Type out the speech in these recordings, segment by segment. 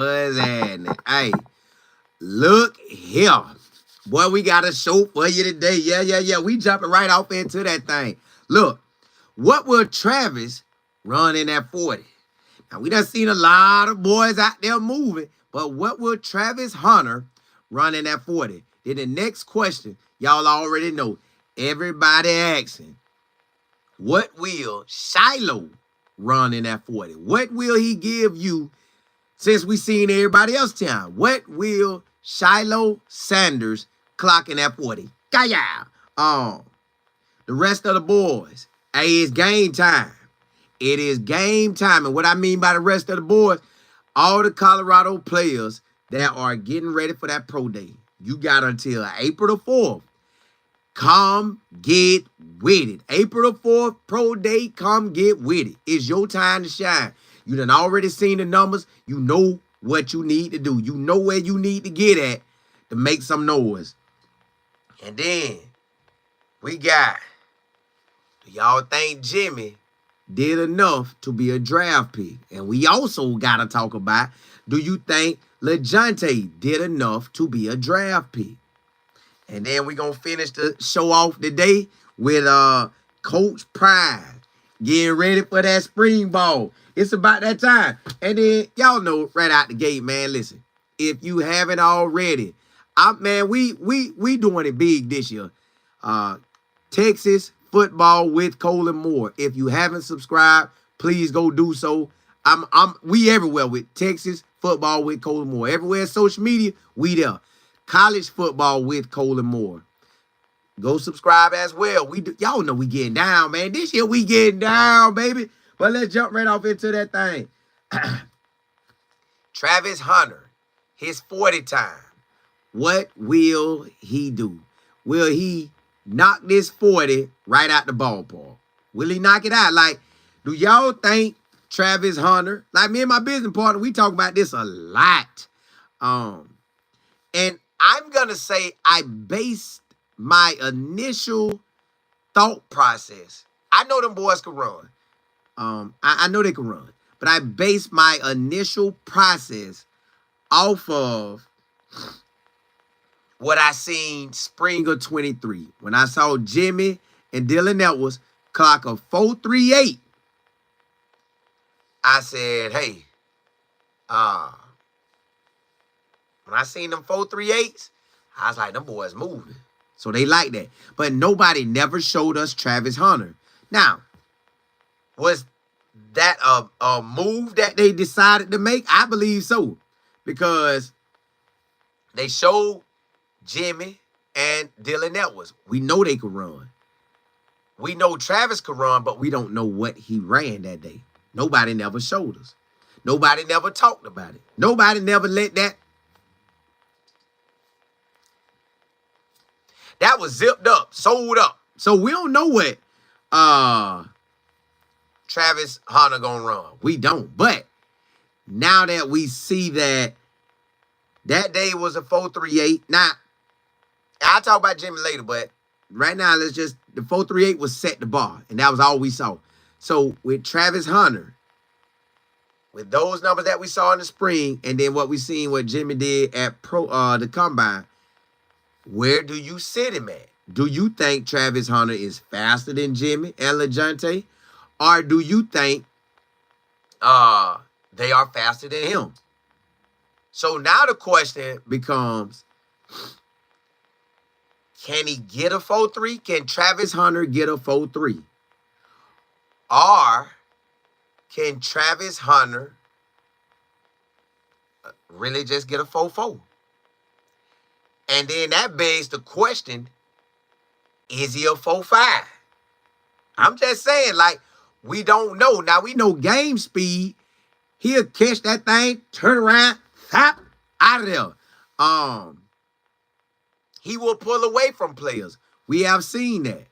What's happening? Hey, look here. Boy, we got a show for you today. Yeah. We jumping right off into that thing. Look, what will Travis run in at 40? Now, we done seen a lot of boys out there moving, but what will Travis Hunter run in at 40? Then the next question, y'all already know. Everybody asking, what will Shiloh run in at 40? What will he give you since we seen everybody else time? What will Shiloh Sanders clocking at 40? Kaya. The rest of the boys, hey, it's game time. It is game time. And what I mean by the rest of the boys, all the Colorado players that are getting ready for that pro day, you got until April the 4th. Come get with it. April the 4th, pro day, come get with it. It's your time to shine. You done already seen the numbers. You know what you need to do. You know where you need to get at to make some noise. And then we got, do y'all think Jimmy did enough to be a draft pick? And we also got to talk about, do you think Lejante did enough to be a draft pick? And then we're going to finish the show off today with Coach Pride getting ready for that spring ball. It's about that time. And then y'all know right out the gate, man, listen, if you haven't already, man, we doing it big this year. Texas football with Colin Moore. If you haven't subscribed, please go do so. We everywhere with Texas football with Colin Moore. Everywhere social media, we there. College football with Colin Moore. Go subscribe as well. Y'all know we getting down, man. This year we getting down, baby. But let's jump right off into that thing. Travis Hunter, his 40 time. What will he do? Will he knock this 40 right out the ballpark? Will he knock it out? Like, do y'all think Travis Hunter, like me and my business partner, we talk about this a lot. And I'm going to say I based my initial thought process. I know them boys can run. I know they can run. But I based my initial process off of what I seen spring of 23. When I saw Jimmy and Dylan Edwards clock a 4.38, I said, hey, when I seen them 4.38s, I was like, them boys moving. So they like that. But nobody never showed us Travis Hunter. Now, was that a move that they decided to make? I believe so. Because they showed Jimmy and Dylan Edwards. We know they could run. We know Travis could run, but we don't know what he ran that day. Nobody never showed us. Nobody never talked about it. Nobody never let that. That was zipped up, sold up. So we don't know what Travis Hunter gonna run. We don't. But now that we see that day was a 4.38. Now, I'll talk about Jimmy later, but right now, the 4.38 was set the bar, and that was all we saw. So with Travis Hunter, with those numbers that we saw in the spring, and then what we seen what Jimmy did at the combine, where do you sit him at? Do you think Travis Hunter is faster than Jimmy and Lajohntay? Or do you think they are faster than him? So now the question becomes, can he get a 4.3? Can Travis Hunter get a 4.3? Or can Travis Hunter really just get a 4.4? And then that begs the question, is he a 4.5? I'm just saying, like, we don't know. Now, we know game speed. He'll catch that thing, turn around, hop, out of there. He will pull away from players. We have seen that.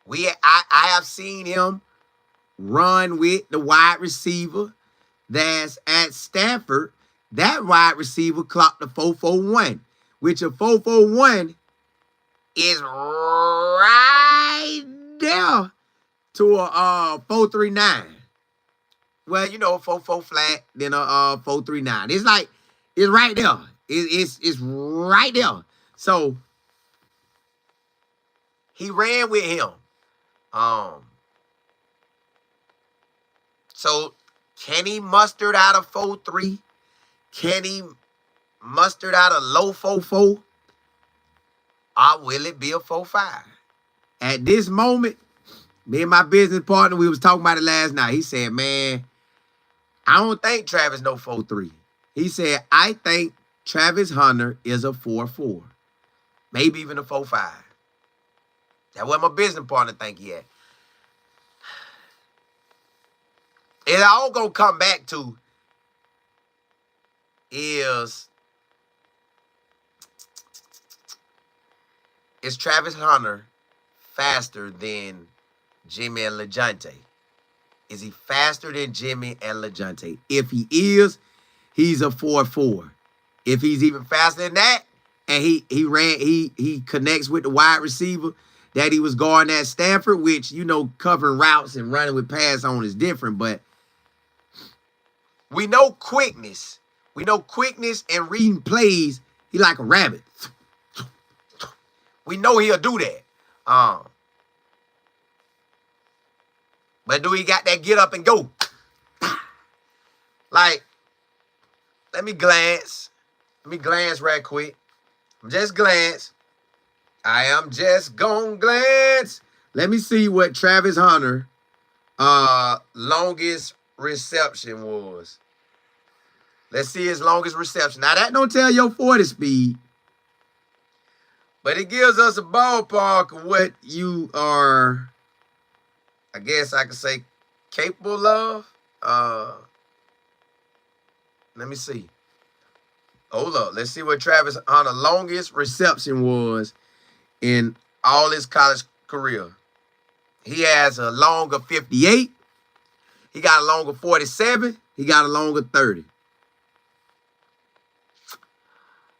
I have seen him run with the wide receiver that's at Stanford. That wide receiver clocked the 4.41, which a 4.41 is right there to a 4.39. Well, you know, 4-4 flat, then a 4-3-9. It's like, it's right there. It's right there. So he ran with him. Um, so can he muster out a 4-3? Can he muster out a low 4-4? Or will it be a 4-5? At this moment, me and my business partner, we was talking about it last night. He said, man, I don't think Travis no 4-3. He said, I think Travis Hunter is a 4-4. Maybe even a 4-5. That's what my business partner think he had. It all gonna come back to is Travis Hunter faster than Jimmy and Lajohntay? Is he faster than Jimmy and Lajohntay? If he is, he's a 4-4. If he's even faster than that, and he connects with the wide receiver that he was guarding at Stanford, which, you know, covering routes and running with pass on is different, but we know quickness. We know quickness and reading plays. He like a rabbit. We know he'll do that. But do he got that get up and go? Like, let me glance. Let me glance right quick. Just glance. I am just gonna glance. Let me see what Travis Hunter longest reception was. Let's see his longest reception. Now, that don't tell your 40 speed, but it gives us a ballpark of what you are, I guess I could say, capable of. Let me see. Hold up. Let's see what Travis Hunter's longest reception was in all his college career. He has a longer 58. He got a longer 47. He got a longer 30.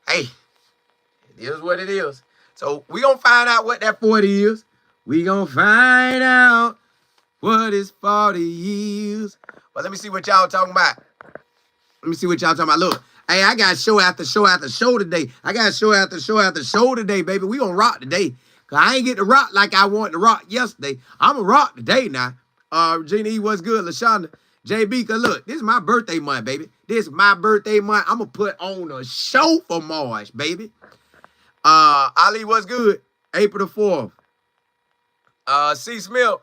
Hey, it is what it is. So we going to find out what that 40 is. We going to find out what his 40 is. But let me see what y'all talking about. Let me see what y'all talking about. Look, hey, I got show after show after show today. I got show after show after show today, baby. We going to rock today. Because I ain't get to rock like I wanted to rock yesterday. I'm going to rock today now. Regina E, what's good? LaShonda, JB, because look, this is my birthday month, baby. This is my birthday month. I'm going to put on a show for March, baby. Ali, what's good? April the 4th. C. Smith,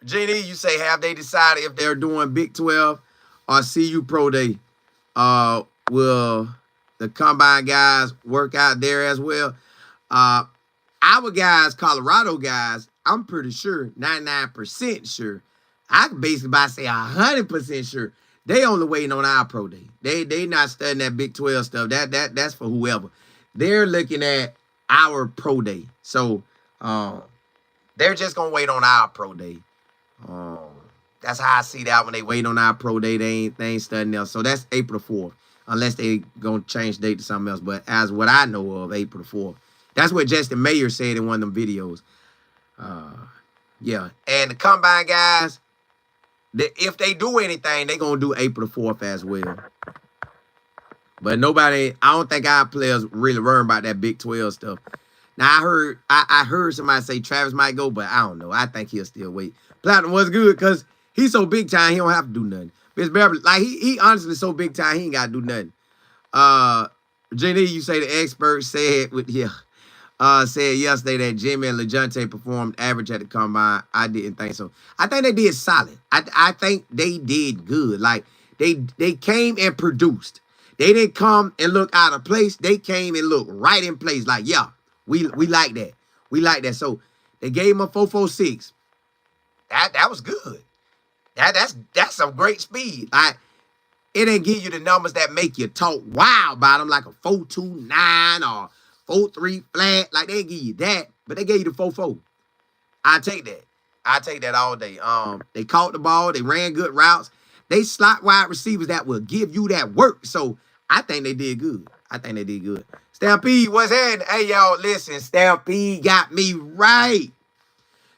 Regina E, you say, have they decided if they're doing Big 12 or CU Pro Day? Will the combine guys work out there as well? Our guys, Colorado guys, I'm pretty sure, 99% sure. I can basically about say 100% sure. They only waiting on our pro day. They not studying that Big 12 stuff. That's for whoever. They're looking at our pro day. So they're just gonna wait on our pro day. That's how I see that when they wait on our pro day. They ain't studying else. So that's April 4th. Unless they gonna change the date to something else. But as what I know of, April 4th. That's what Justin Mayer said in one of them videos. Yeah. And the combine guys, if they do anything, they going to do April 4th as well. But nobody, I don't think our players really worry about that Big 12 stuff. Now, I heard somebody say Travis might go, but I don't know. I think he'll still wait. Platinum was good because he's so big time, he don't have to do nothing. Miss Beverly, like, he honestly so big time, he ain't got to do nothing. Jenny, you say the expert said, said yesterday that Jimmy and Lajohntay performed average at the combine. I didn't think so. I think they did solid. I think they did good. Like, they came and produced. They didn't come and look out of place. They came and looked right in place. Like, yeah, we like that. We like that. So they gave him a 4.46. That was good. That's some great speed. Like, it didn't give you the numbers that make you talk wow about them, like a 4.29 or 4.3 flat. Like, they didn't give you that, but they gave you the 4.4. I take that. I take that all day. They caught the ball. They ran good routes. They slot wide receivers that will give you that work. So I think they did good. I think they did good. Stampede, what's happening? Hey, y'all, listen. Stampede got me right.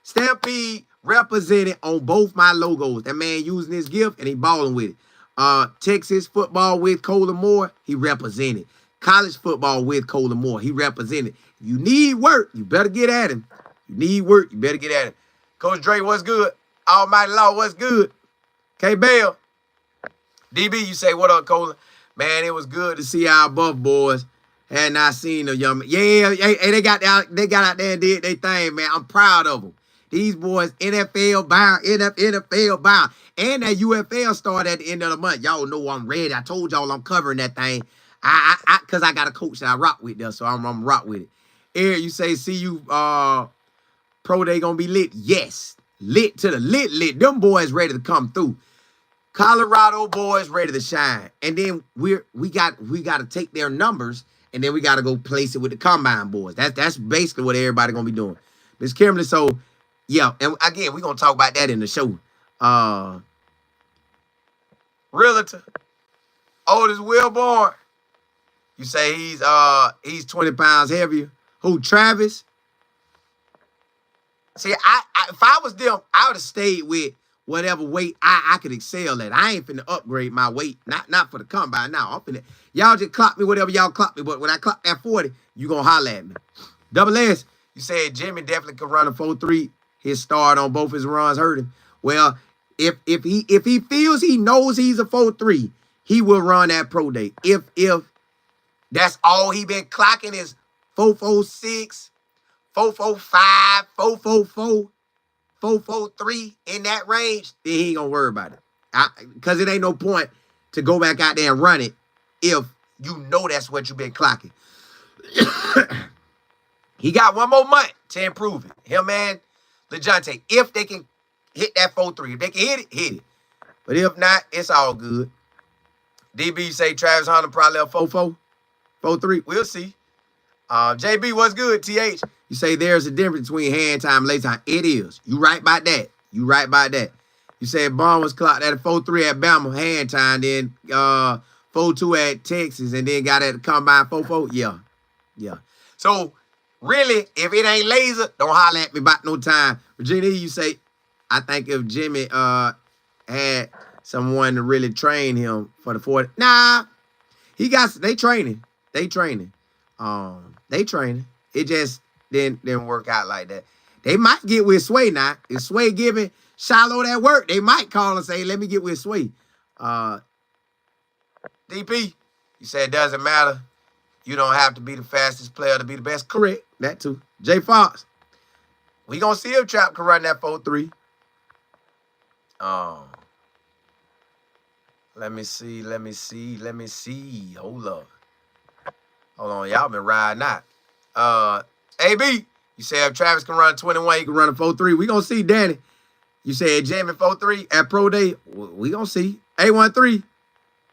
Stampede represented on both my logos. That man using his gift and he balling with it. Texas football with Colin Moore, he represented. College football with Colin Moore, he represented. If you need work, you better get at him. You need work, you better get at him. Coach Dre, what's good? Almighty Law, what's good? K Bell. DB, you say, what up, Colin? Man, it was good to see our buff boys. Had not seen them young men. Yeah, hey, they got out there and did their thing, man. I'm proud of them. These boys, NFL bound, NFL bound. And that UFL started at the end of the month. Y'all know I'm ready. I told y'all I'm covering that thing. Cause I got a coach that I rock with there, so I'm rock with it. Eric, you say, see you pro day gonna be lit? Yes. Lit to the lit. Them boys ready to come through. Colorado boys ready to shine. And then we got to take their numbers and then we got to go place it with the combine boys. That's basically what everybody gonna be doing. Miss Kimberly, so yeah, and again, we're gonna talk about that in the show. Realtor, Otis Wilborn. You say he's 20 pounds heavier. Who, Travis? See, if I was them, I would have stayed with whatever weight I could excel at. I ain't finna upgrade my weight. Not for the combine. Now, I'm finna, y'all just clock me whatever y'all clock me. But when I clock that 40, you gonna holler at me. Double S, you said Jimmy definitely could run a 4.3. His start on both his runs hurt him. Well, if he feels he knows he's a 4.3, he will run that pro day. If that's all he been clocking is 4.46, 4.45, 4.44, 4.43 in that range, then he ain't gonna worry about it. Because it ain't no point to go back out there and run it if you know that's what you've been clocking. He got one more month to improve it. Him and Lajohntay, if they can hit that 4.3. If they can hit it, hit it. But if not, it's all good. DB say Travis Hunter probably a 4.4, 4.3. We'll see. JB, what's good? TH, you say there's a difference between hand time and late time. It is. You right about that. You right about that. You said Bond was clocked at a 4.3 at Bama hand time, then 4.2 at Texas, and then got at the combine 4.4. Yeah. So really, if it ain't laser, don't holler at me about no time. Virginia, you say, I think if Jimmy had someone to really train him for the 40. Nah, they training. They training. It just didn't work out like that. They might get with Sway now. If Sway giving Shiloh that work, they might call and say, let me get with Sway. DP, you said it doesn't matter. You don't have to be the fastest player to be the best. Correct. That too. Jay Fox, we gonna see if Trap can run that 4.3. Let me see. Hold up. Hold on, y'all been riding out. AB, you said if Travis can run 21, he can run a 4.3. We gonna see, Danny. You said Jimmy 4.3 at Pro Day. We gonna see. A13,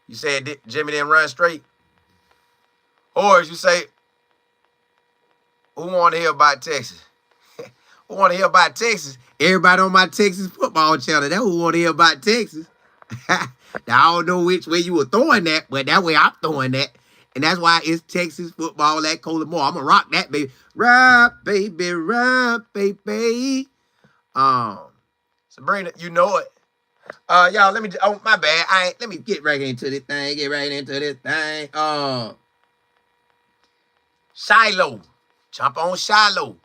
you said Jimmy didn't run straight. Or you say, who want to hear about Texas? Who want to hear about Texas? Everybody on my Texas football channel, that who want to hear about Texas. Now, I don't know which way you were throwing that, but that way I'm throwing that. And that's why it's Texas football at Colin Moore. I'm going to rock that, baby. Rock, baby, rock, baby. Sabrina, you know it. Y'all, let me, my bad. Let me get right into this thing. Shiloh. Jump on Shiloh.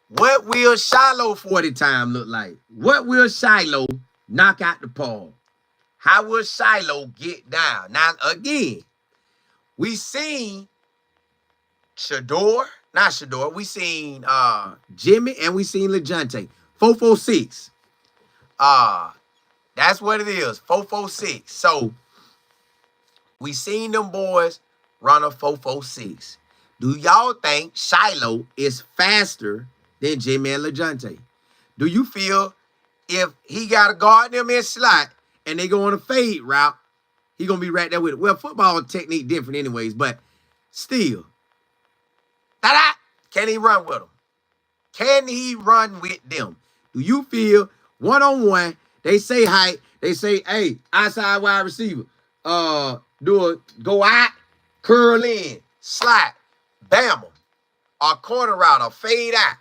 What will Shiloh 40 time look like? What will Shiloh knock out the park? How will Shiloh get down? Now, again, we seen we seen Jimmy, and we seen Lajohntay. 4.46. That's what it is. 4.46. So we seen them boys run a 4.46. Do y'all think Shiloh is faster than Jimmy and Lajohntay? Do you feel if he got to guard them in slot and they go on a fade route, he going to be right there with it? Well, football technique different anyways, but still. Can he run with them? Can he run with them? Do you feel one-on-one, they say height, they say, hey, outside wide receiver, go out, curl in, slide, bam him, or corner route, or fade out?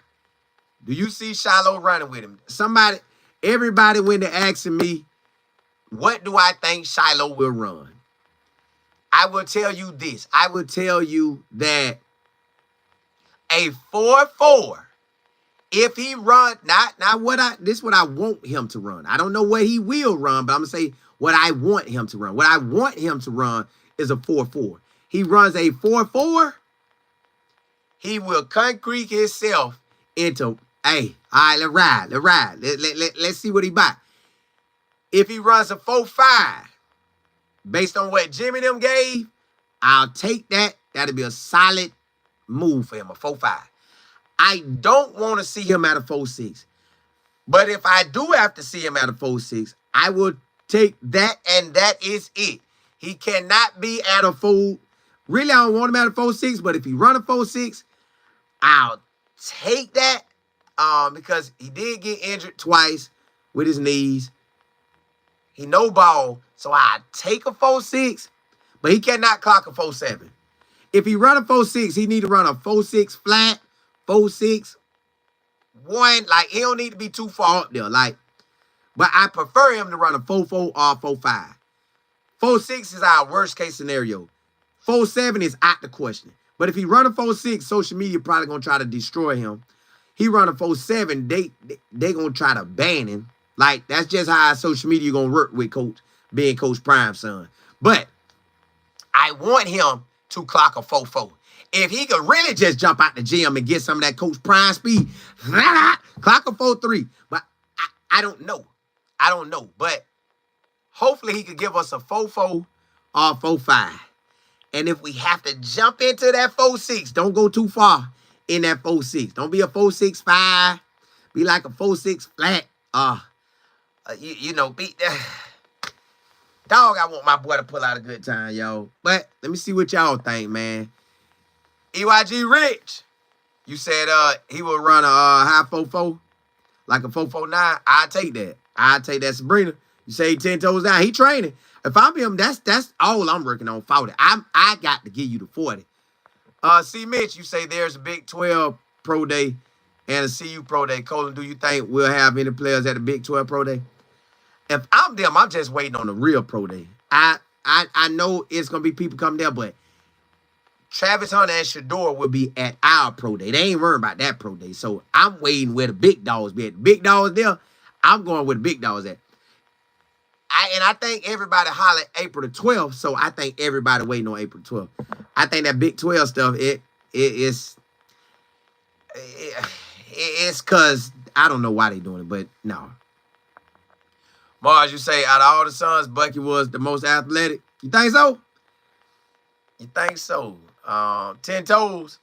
Do you see Shiloh running with him? Somebody, Everybody when they're asking me, what do I think Shiloh will run? I will tell you this. I will tell you that a 4-4, if he run, not what this is what I want him to run. I don't know what he will run, but I'm going to say what I want him to run. What I want him to run is a 4-4. He runs a 4-4, he will concrete himself into, hey, all right, let's ride. Let's see what he buy. If he runs a 4-5, based on what Jimmy them gave, I'll take that. That'll be a solid move for him, a 4-5. I don't want to see him at a 4-6. But if I do have to see him at a 4-6, I will take that, and that is it. He cannot be at a 4. Really, I don't want him at a 4-6, but if he run a 4-6, I'll take that because he did get injured twice with his knees. He no ball, so I take a 4-6, but he cannot clock a 4-7. If he run a 4-6, he need to run a 4-6 flat, 4-6, 1. Like, he don't need to be too far up there. Like, but I prefer him to run a 4-4 or 4-5. 4-6 is our worst case scenario. 4-7 is out the question. But if he run a 4-6, social media probably gonna try to destroy him. He run a 4-7, they gonna try to ban him. Like, that's just how social media gonna work with Coach, being Coach Prime's son. But I want him to clock a 4-4. If he could really just jump out the gym and get some of that Coach Prime speed, clock a 4-3. But I don't know. I don't know. But hopefully he could give us a 4-4 or 4-5. And if we have to jump into that 4-6, don't go too far in that 4-6. Don't be a 4-6-5. Be like a 4-6 flat. You know, beat that. Dog, I want my boy to pull out a good time, yo. But let me see what y'all think, man. EYG Rich, you said he will run a high 4-4, like a 4-4-9. I'll take that. I'll take that. Sabrina, you say he 10 toes down. He training. If I'm him, that's all I'm working on. 40. I got to give you the 40. C. Mitch, you say there's a Big 12 Pro Day and a CU Pro Day. Colin, do you think we'll have any players at the Big 12 Pro Day? If I'm them, I'm just waiting on the real Pro Day. I know it's gonna be people coming there, but Travis Hunter and Shador will be at our Pro Day. They ain't worrying about that Pro Day. So I'm waiting where the big dogs be at. The big dogs there, I'm going where the big dogs at. I think everybody holler April the 12th, so I think everybody waiting on April 12th. I think that Big 12 stuff, it's because I don't know why they doing it, but no. Mars, you say out of all the sons, Bucky was the most athletic. You think so? You think so? 10 toes.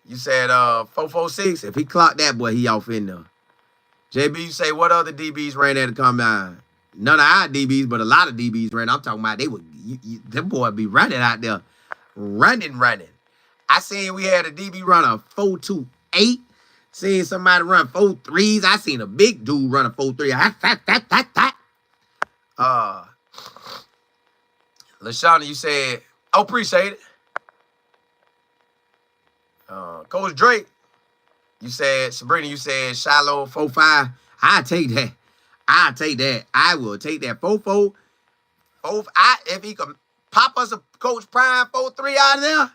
You said 4-4-6. If he clocked that boy, he off in there. JB, you say what other DBs ran at the combine? None of our DBs, but a lot of DBs ran. I'm talking about them boy be running out there. Running. I seen we had a DB run a 4-2-8. Seen somebody run 4-3s. I seen a big dude run a 4-3. Lashana, you said, oh, appreciate it. Coach Drake, you said, Sabrina, you said Shiloh 4-5. I'll take that. I will take that 4-4. If he can pop us a Coach Prime 4-3 out of there.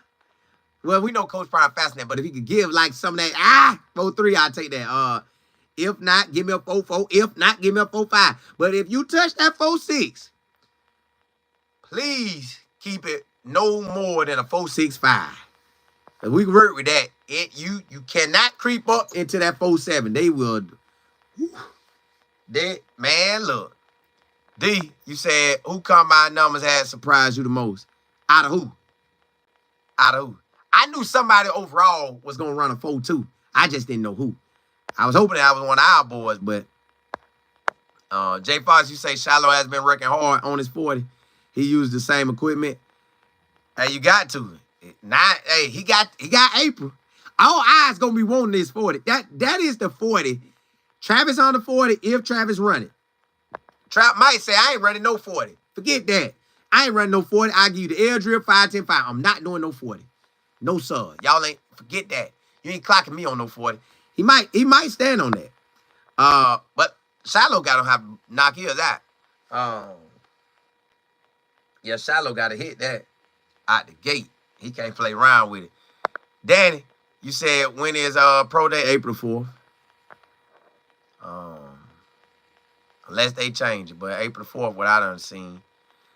Well, we know Coach Prime fascinating, but if he could give like some of that 4-3, I'll take that. If not, give me a 4-4. If not, give me a 4-5. But if you touch that 4-6, please keep it no more than a 4-6-5. If we can work with that, you cannot creep up into that 4-7. They will. Man, look. D, you said who combine numbers had surprised you the most? Out of who? I knew somebody overall was gonna run a 4-2. I just didn't know who. I was hoping that I was one of our boys, but Jay Fox, you say Shiloh has been working hard on his 40. He used the same equipment. Hey, you got to. Hey, he got April. All eyes gonna be wanting this 40. That is the 40. Travis on the 40 if Travis running. Trap might say, I ain't running no 40. Forget that. I ain't running no 40. I give you the air drill 5-10-5. I'm not doing no 40. No, sir. Y'all ain't, forget that. You ain't clocking me on no 40. He might stand on that. But Shiloh got to have knock his out. Yeah, Shiloh got to hit that out the gate. He can't play around with it. Danny, you said when is pro day? April 4th. Unless they change it, but April 4th, what I done seen.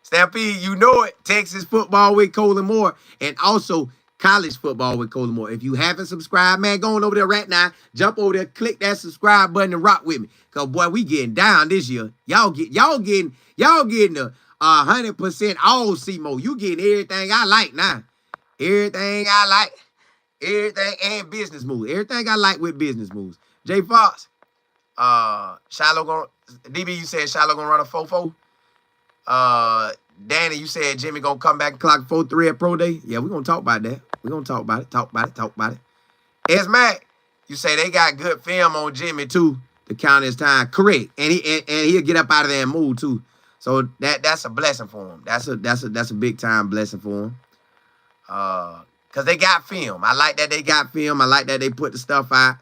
Stampede, you know it. Texas football with Colin Moore, and also college football with Colin Moore. If you haven't subscribed, man, go on over there right now. Jump over there, click that subscribe button, and rock with me. Cause boy, we getting down this year. Y'all getting the 100% all CMO. You getting everything I like now. Everything I like. Everything and business moves. Everything I like with business moves. Jay Fox. Shiloh gonna DB, you said Shiloh gonna run a 4-4. Danny, you said Jimmy gonna come back and clock 4-3 at Pro Day. Yeah, we're gonna talk about that. We're gonna talk about it. Talk about it. S Mac, you say they got good film on Jimmy too to count his time. Correct. And he'll get up out of there and move too. So that's a blessing for him. That's a big time blessing for him. Cause they got film. I like that they got film. I like that they put the stuff out.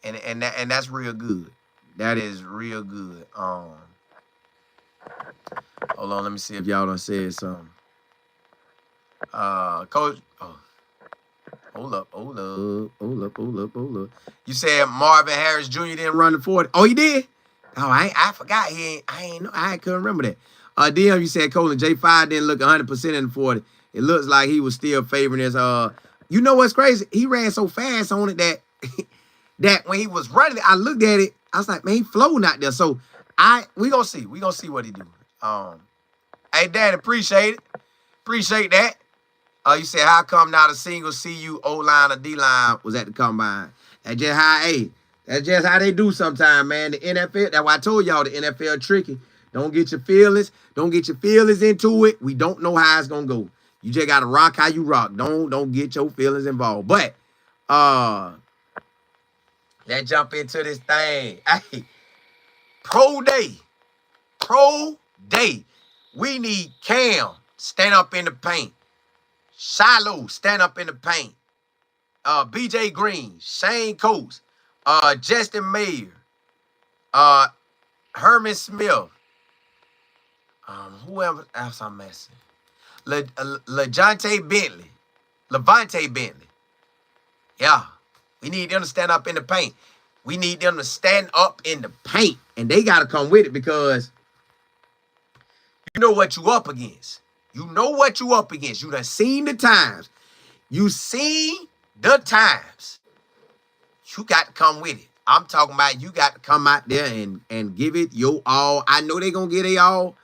And that's real good. That is real good. Hold on, let me see if y'all done said something. Coach, hold up. You said Marvin Harris Jr. didn't run the 40. Oh, he did? Oh, I forgot. I couldn't remember that. DM, you said Colin J5 didn't look 100% in the 40. It looks like he was still favoring his. You know what's crazy? He ran so fast on it that that when he was running it, I looked at it. I was like, man, he floating out there. So we gonna see. We gonna see what he do. Hey, Dad, appreciate it. Appreciate that. You said, how come not a single CU O-line or D-line was at the combine? That's just how they do sometimes, man. The NFL, that's why I told y'all the NFL tricky. Don't get your feelings. Don't get your feelings into it. We don't know how it's gonna go. You just gotta rock how you rock. Don't get your feelings involved. But let's jump into this thing. Hey, Pro Day. We need Cam, stand up in the paint. Shiloh, stand up in the paint. BJ Green, Shane Coates, Justin Mayer, Herman Smith. Whoever else I'm messing. Lejante Bentley. Yeah. We need them to stand up in the paint. We need them to stand up in the paint. And they got to come with it because you know what you up against. You know what you up against. You done seen the times. You seen the times. You got to come with it. I'm talking about you got to come out there and give it your all. I know they going to get it all.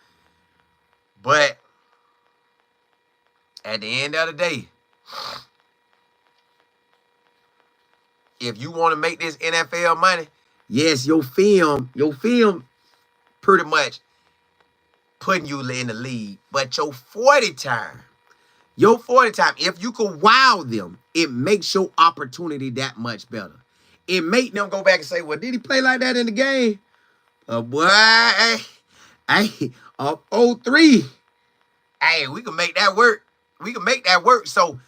But at the end of the day, if you want to make this NFL money, yes, your film pretty much putting you in the league. But your 40 time, if you could wow them, it makes your opportunity that much better. It make them go back and say, well, did he play like that in the game? Boy, hey, 03. Hey, we can make that work. So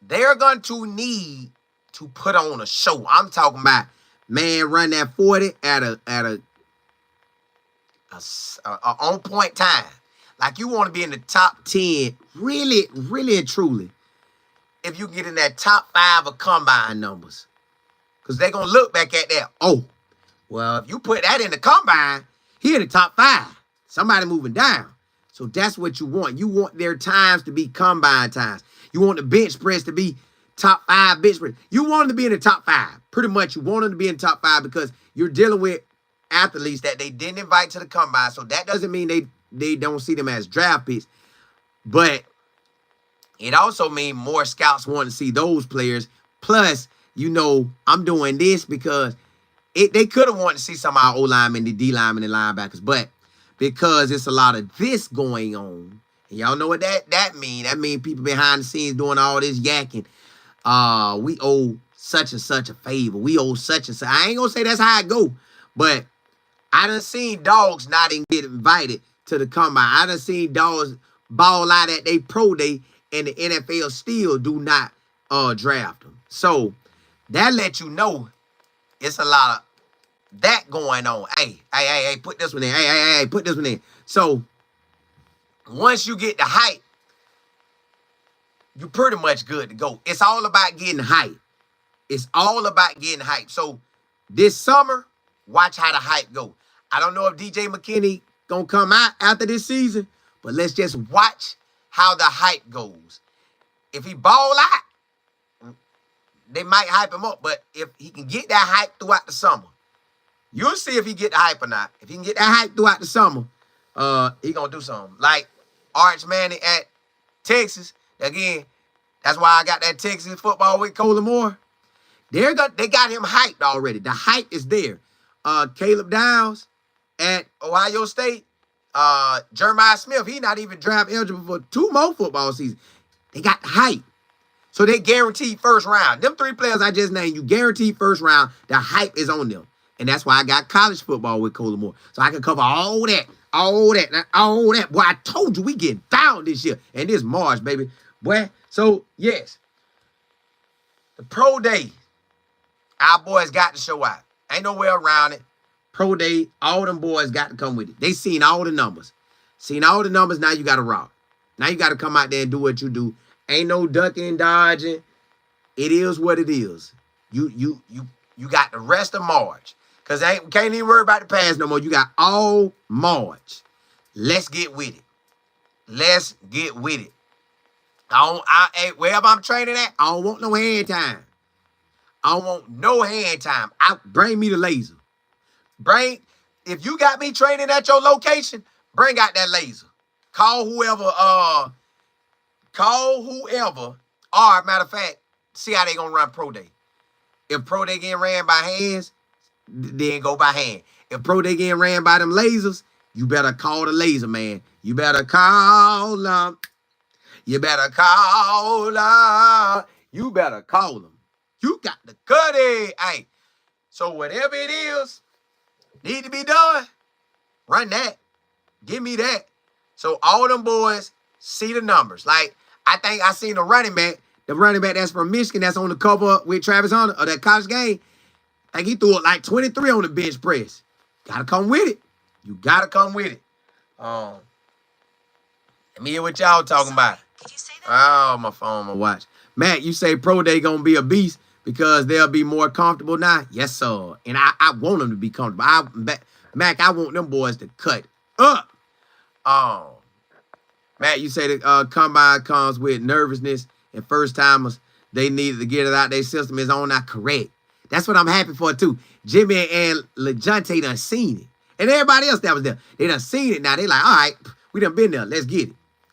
they're going to need to put on a show. I'm talking about, man, run that 40 at a on point time. Like you want to be in the top 10, really and truly. If you get in that top 5 of combine numbers. Because they're going to look back at that. Oh, well, if you put that in the combine, he in the top 5. Somebody moving down. So that's what you want. You want their times to be combine times. You want the bench press to be top 5 bench press. You want them to be in the top 5. Pretty much you want them to be in the top 5 because you're dealing with athletes that they didn't invite to the combine. So that doesn't mean they don't see them as draft picks. But it also means more scouts want to see those players. Plus, you know, I'm doing this because they could have wanted to see some of our O-linemen, the D-linemen, and linebackers. But because it's a lot of this going on, and y'all know what that means. That means people behind the scenes doing all this yakking. We owe such and such a favor. We owe such and such. I ain't going to say that's how it go. But I done seen dogs not even get invited to the combine. I done seen dogs ball out at their pro day, and the NFL still do not draft them. So that lets you know it's a lot of that going on. Hey, put this one in. Hey, put this one in. So once you get the hype, you pretty much good to go. It's all about getting hype. It's all about getting hype. So this summer, watch how the hype go. I don't know if DJ McKinney gonna come out after this season, but let's just watch how the hype goes. If he ball out, they might hype him up. But if he can get that hype throughout the summer, you'll see if he get the hype or not. If he can get that hype throughout the summer, he gonna do something. Like Arch Manning at Texas. Again, that's why I got that Texas football with Colin Moore. They got him hyped already. The hype is there. Caleb Downs at Ohio State. Jeremiah Smith, he not even draft eligible for 2 more football seasons. They got the hype. So they guaranteed first round. Them 3 players I just named, you guaranteed first round. The hype is on them. And that's why I got college football with Colin Moore. So I can cover all that. Boy, I told you we getting down this year. And this March, baby. Boy, so yes. The pro day. Our boys got to show out. Ain't no way around it. Pro day, all them boys got to come with it. They seen all the numbers. Now you got to rock. Now you got to come out there and do what you do. Ain't no ducking, dodging. It is what it is. You got the rest of March. Because can't even worry about the pass no more. You got all March. Let's get with it. Wherever I'm training at, I don't want no hand time. Bring me the laser. If you got me training at your location, bring out that laser. Call whoever. Or, matter of fact, see how they gonna run pro day. If pro day getting ran by hands, then go by hand. If pro day getting ran by them lasers, you better call the laser man. You better call them. You better call them. You got to cut it. Hey, so whatever it is, need to be done, run that. Give me that. So all them boys see the numbers. Like, I think I seen the running back that's from Michigan that's on the cover with Travis Hunter of that college game. I think he threw it like 23 on the bench press. Gotta come with it. You gotta come with it. Let me hear what y'all talking about. Did you say that? Oh, my phone, my watch. Mac, you say pro day gonna be a beast because they'll be more comfortable now? Yes, sir. And I want them to be comfortable. Mac, I want them boys to cut up. Matt, you say the combine comes with nervousness and first timers. They needed to get it out their system. Is on not correct. That's what I'm happy for too. Jimmy and Lejante done seen it. And everybody else that was there, they done seen it now. They like, all right, we done been there. Let's get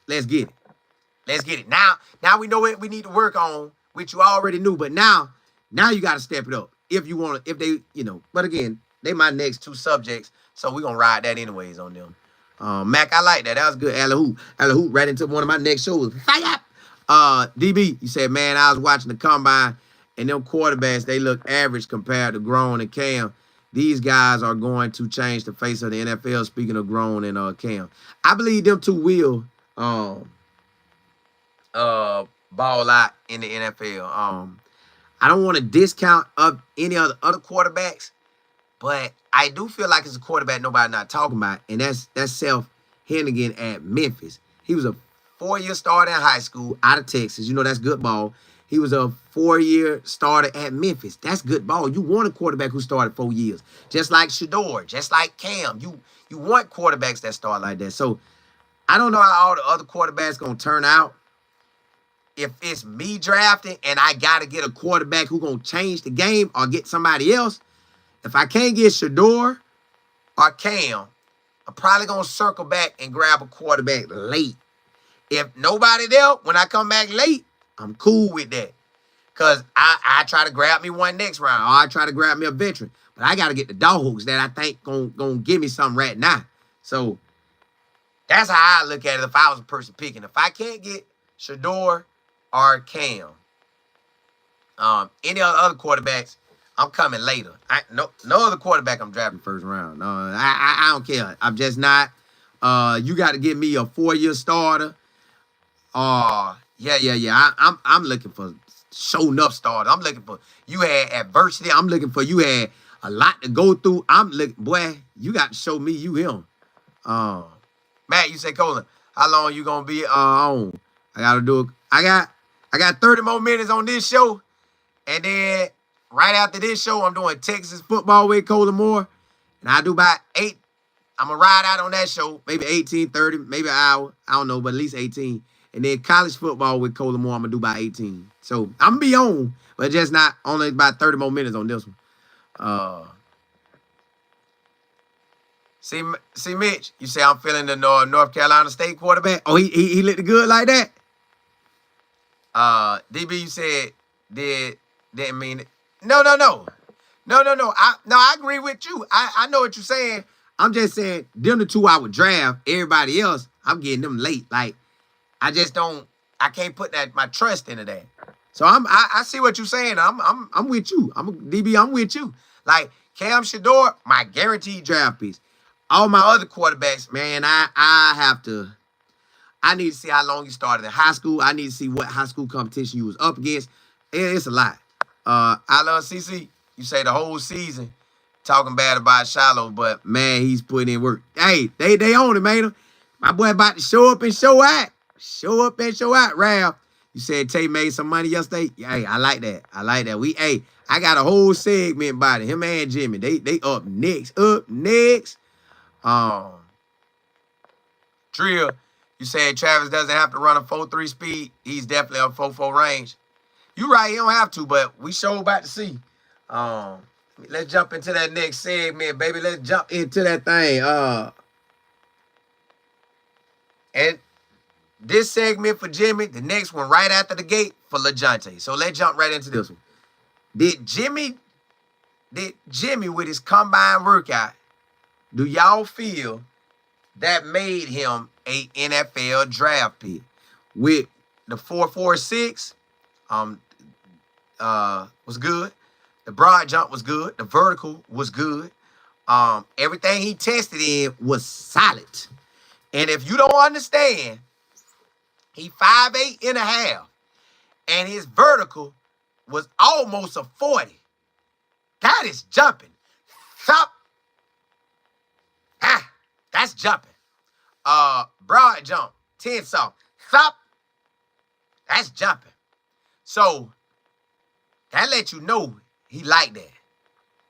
it. Now we know what we need to work on, which you already knew. But now you got to step it up. If you want to, if they, but again, they my next 2 subjects. So we're going to ride that anyways on them. Mac, I like that. That was good. Alley-hoop right into one of my next shows. Fire up! DB, you said, man, I was watching the combine, and them quarterbacks, they look average compared to Grown and Cam. These guys are going to change the face of the NFL, speaking of Grown and Cam. I believe them 2 will ball out in the NFL. I don't want to discount up any other quarterbacks, but I do feel like it's a quarterback nobody not talking about, and that's Seth Hennigan at Memphis. He was a 4-year starter in high school out of Texas. That's good ball. He was a 4-year starter at Memphis. That's good ball. You want a quarterback who started 4 years. Just like Shador, just like Cam. You want quarterbacks that start like that. So I don't know how all the other quarterbacks going to turn out. If it's me drafting and I got to get a quarterback who going to change the game or get somebody else, if I can't get Shador or Cam, I'm probably going to circle back and grab a quarterback late. If nobody there, when I come back late, I'm cool with that. Because I try to grab me one next round, or I try to grab me a veteran. But I got to get the dogs that I think going to give me something right now. So that's how I look at it if I was a person picking. If I can't get Shador or Cam, any other quarterbacks, I'm coming later. No other quarterback I'm drafting first round. No, I don't care. I'm just not. You got to get me a 4-year starter. Yeah. I'm looking for showing up starter. I'm looking for you had adversity. I'm looking for you had a lot to go through. I'm looking, boy, you got to show me you him. Matt, you say, Colin, how long you gonna be on? I gotta do it. I got 30 more minutes on this show. And then right after this show, I'm doing Texas football with Colin Moore. And I do about 8. I'm going to ride out on that show, maybe 18, 30, maybe an hour. I don't know, but at least 18. And then college football with Colin Moore, I'm going to do about 18. So I'm going to be on, but just not only about 30 more minutes on this one. See, Mitch, you say I'm feeling the North Carolina State quarterback. Oh, he looked good like that? DB, you said, didn't mean it. No. I agree with you. I know what you're saying. I'm just saying, them the two I would draft. Everybody else, I'm getting them late. Like, I can't put my trust into that. So I see what you're saying. I'm with you. I'm with you. Like, Cam Shador, my guaranteed draft piece. All my other quarterbacks, man, I need to see how long you started in high school. I need to see what high school competition you was up against. It's a lot. I love CC. You say the whole season talking bad about Shiloh, but man, he's putting in work. Hey, they own it, man. My boy about to show up and show out. Show up and show out, Ralph. You said Tay made some money yesterday. Hey, I like that. I got a whole segment about it. Him and Jimmy. They up next. Trill, you said Travis doesn't have to run a 4.3 speed. He's definitely a 4.4 range. You right, he don't have to, but we sure about to see. Let's jump into that next segment, baby. Let's jump into that thing. And this segment for Jimmy, the next one right after the gate for Lejante. So let's jump right into this one. Did Jimmy with his combine workout, do y'all feel that made him a NFL draft pick? With the 4.46, was good. The broad jump was good. The vertical was good. Everything he tested in was solid. And if you don't understand, he 5'8 and a half, and his vertical was almost a 40. That is jumping. Stop. That's jumping. Broad jump, 10 soft. Stop. That's jumping. So that lets you know he like that.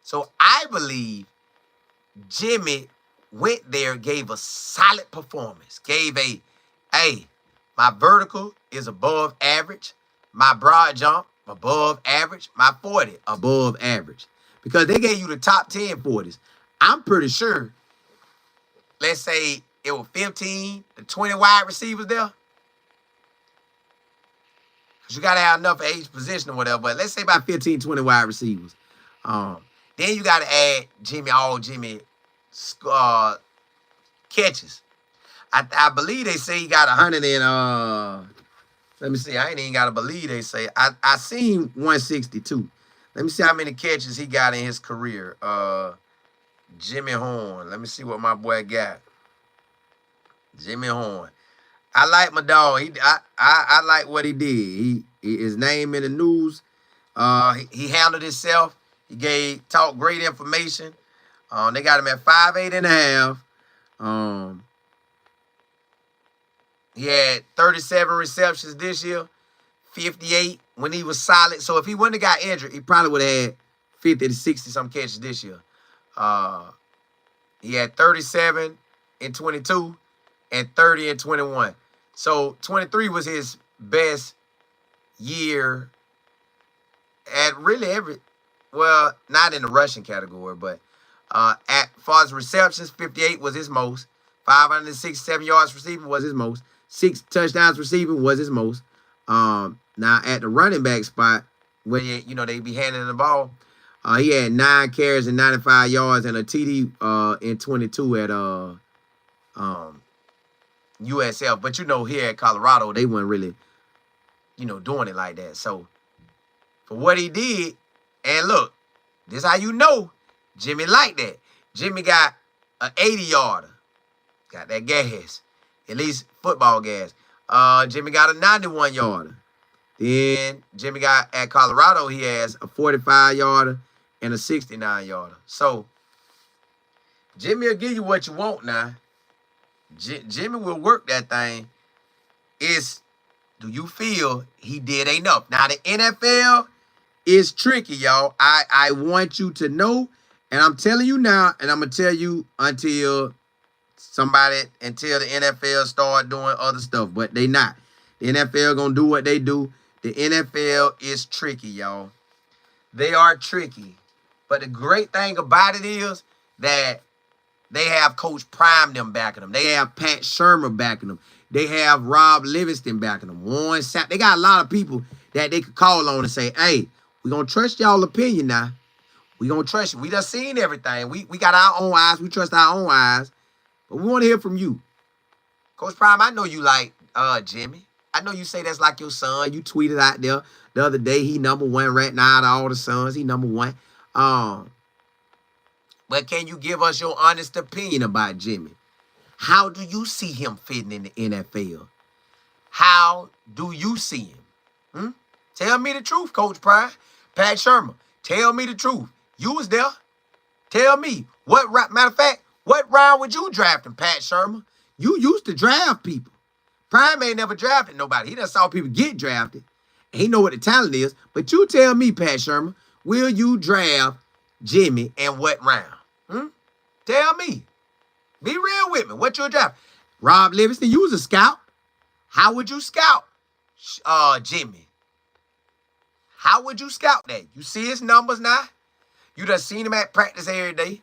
So I believe Jimmy went there, gave a solid performance. My vertical is above average. My broad jump, above average. My 40, above average. Because they gave you the top 10 40s. I'm pretty sure, let's say it was 15 to 20 wide receivers there. Because you got to have enough for each position or whatever. But let's say about 15, 20 wide receivers. Then you got to add Jimmy catches. I believe they say he got 100 and, let me see. I ain't even got to believe they say. I seen 162. Let me see how many catches he got in his career. Jimmy Horn. Let me see what my boy got. Jimmy Horn. I like my dog. I like what he did. His name in the news. He handled himself. He talked great information. They got him at 5'8 and a half. He had 37 receptions this year, 58 when he was solid. So if he wouldn't have got injured, he probably would have had 50 to 60 some catches this year. He had 37 in 22 and 30 in 21. So 23 was his best year at really not in the rushing category, but as far as receptions, 58 was his most. 567 yards receiving was his most. 6 touchdowns receiving was his most. Now at the running back spot, where they be handing the ball, he had 9 carries and 95 yards and a TD in 22 at USF. But here at Colorado, they weren't really, doing it like that. So for what he did, and look, this how you know Jimmy liked that. Jimmy got an 80-yarder. Got that gas. At least football gas. Jimmy got a 91-yarder. Then Jimmy got at Colorado, he has a 45-yarder and a 69-yarder. So, Jimmy will give you what you want now. Jimmy will work that thing. Do you feel he did enough? Now, the NFL is tricky, y'all. I want you to know, and I'm telling you now, and I'm going to tell you until the NFL start doing other stuff, but they not. The NFL going to do what they do. The NFL is tricky, y'all. They are tricky. But the great thing about it is that they have Coach Prime them backing them. They have Pat Shermer backing them. They have Rob Livingston backing them. Warren Sapp. They got a lot of people that they could call on and say, hey, we're going to trust y'all opinion now. We're going to trust you. We done seen everything. We got our own eyes. We trust our own eyes. But we want to hear from you. Coach Prime, I know you like Jimmy. I know you say that's like your son. You tweeted out there the other day, he #1 right now out of all the sons. He #1. But can you give us your honest opinion about Jimmy? How do you see him fitting in the NFL? How do you see him? Tell me the truth, Coach Prime. Pat Shermer, tell me the truth. You was there. Tell me. Matter of fact, what round would you draft him, Pat Shermer? You used to draft people. Prime ain't never drafted nobody. He done saw people get drafted. He know what the talent is. But you tell me, Pat Shermer, will you draft Jimmy and what round? Tell me. Be real with me. What you draft? Rob Livingston, you was a scout. How would you scout Jimmy? How would you scout that? You see his numbers now? You done seen him at practice every day.